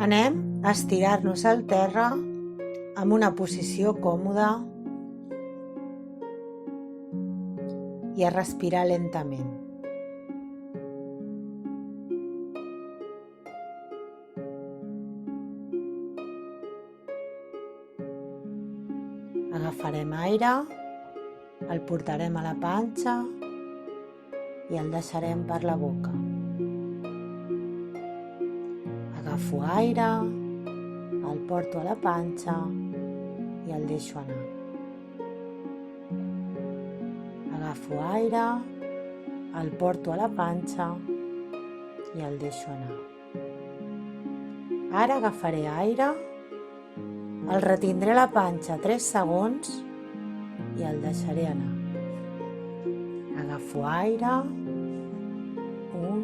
Anem a estirar-nos al terra amb una posició còmoda i a respirar lentament. Agafarem aire, el portarem a la panxa i el deixarem per la boca. Agafo aire, el porto a la panxa i el deixo anar. Agafo aire, el porto a la panxa i el deixo anar. Ara agafaré aire, el retindré a la panxa 3 segons i el deixaré anar. Agafo aire, 1,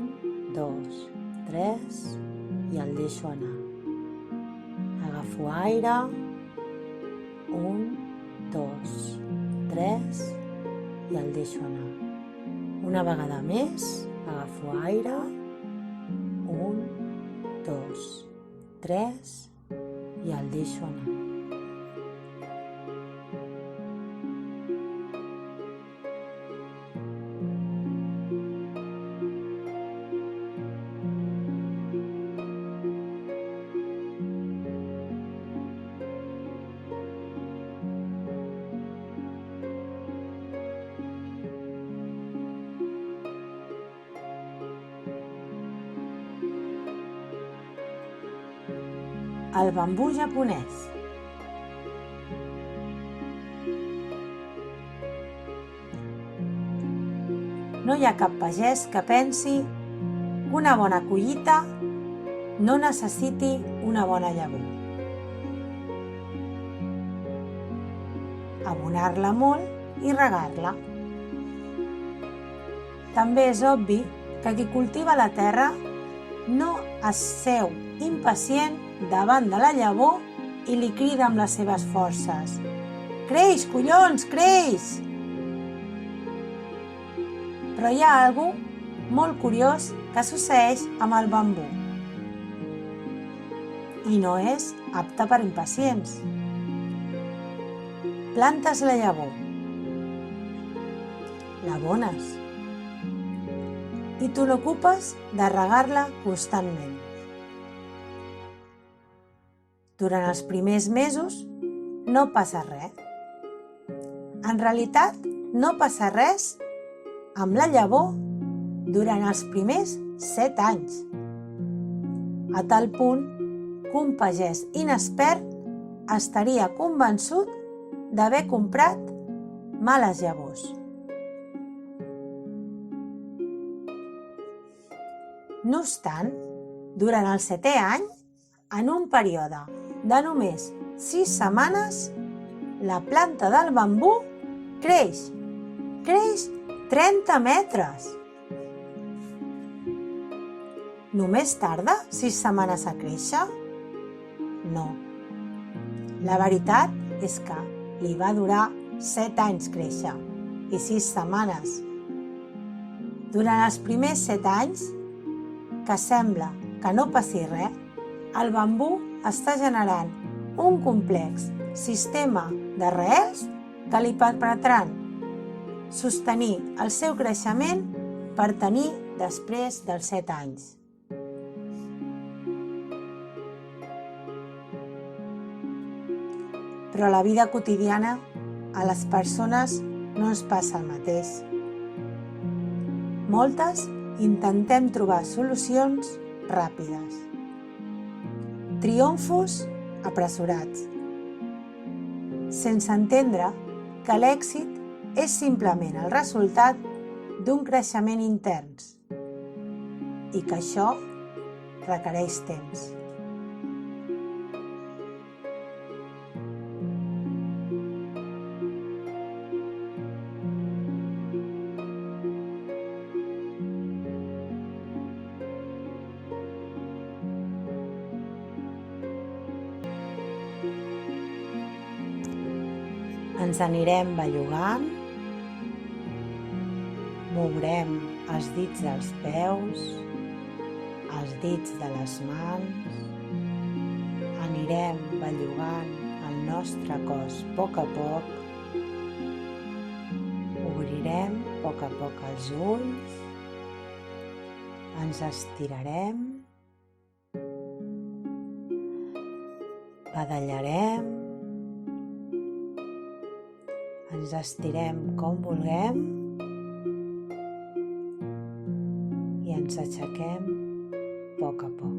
2, 3 i el deixo anar. Agafo aire, 1, 2, 3 i el deixo anar. Una vegada més, agafo aire, 1, 2, 3 i el deixo anar. El bambú japonès. No hi ha cap pagès que pensi que una bona collita no necessiti una bona llavor. Abonar-la molt i regar-la. També és obvi que qui cultiva la terra no es seu impacient davant de la llavor i li crida amb les seves forces: «Creix, collons, creix!» Però hi ha alguna cosa molt curiós que succeeix amb el bambú i no és apte per impacients. Plantes la llavor, l'abones i tu n'ocupes de regar-la constantment. Durant els primers mesos no passa res. En realitat no passa res amb la llavor durant els primers 7 anys, a tal punt que un pagès inexpert estaria convençut d'haver comprat males llavors. No obstant, durant el 7è any, en un període de només 6 setmanes, la planta del bambú creix 30 metres. Només tarda 6 setmanes a créixer? No. La veritat és que li va durar 7 anys créixer i 6 setmanes. Durant els primers 7 anys, que sembla que no passi res, el bambú està generant un complex sistema d'arrels que li permetran sostenir el seu creixement per tenir després dels 7 anys. Però a la vida quotidiana a les persones no ens passa el mateix. Moltes intentem trobar solucions ràpides. Triomfos apressurats, sense entendre que l'èxit és simplement el resultat d'un creixement intern i que això requereix temps. Ens anirem bellugant, mourem els dits dels peus, els dits de les mans, Anirem bellugant el nostre cos a poc, obrirem a poc els ulls, ens estirarem, badallarem, ens estirem com vulguem i ens aixequem a poc.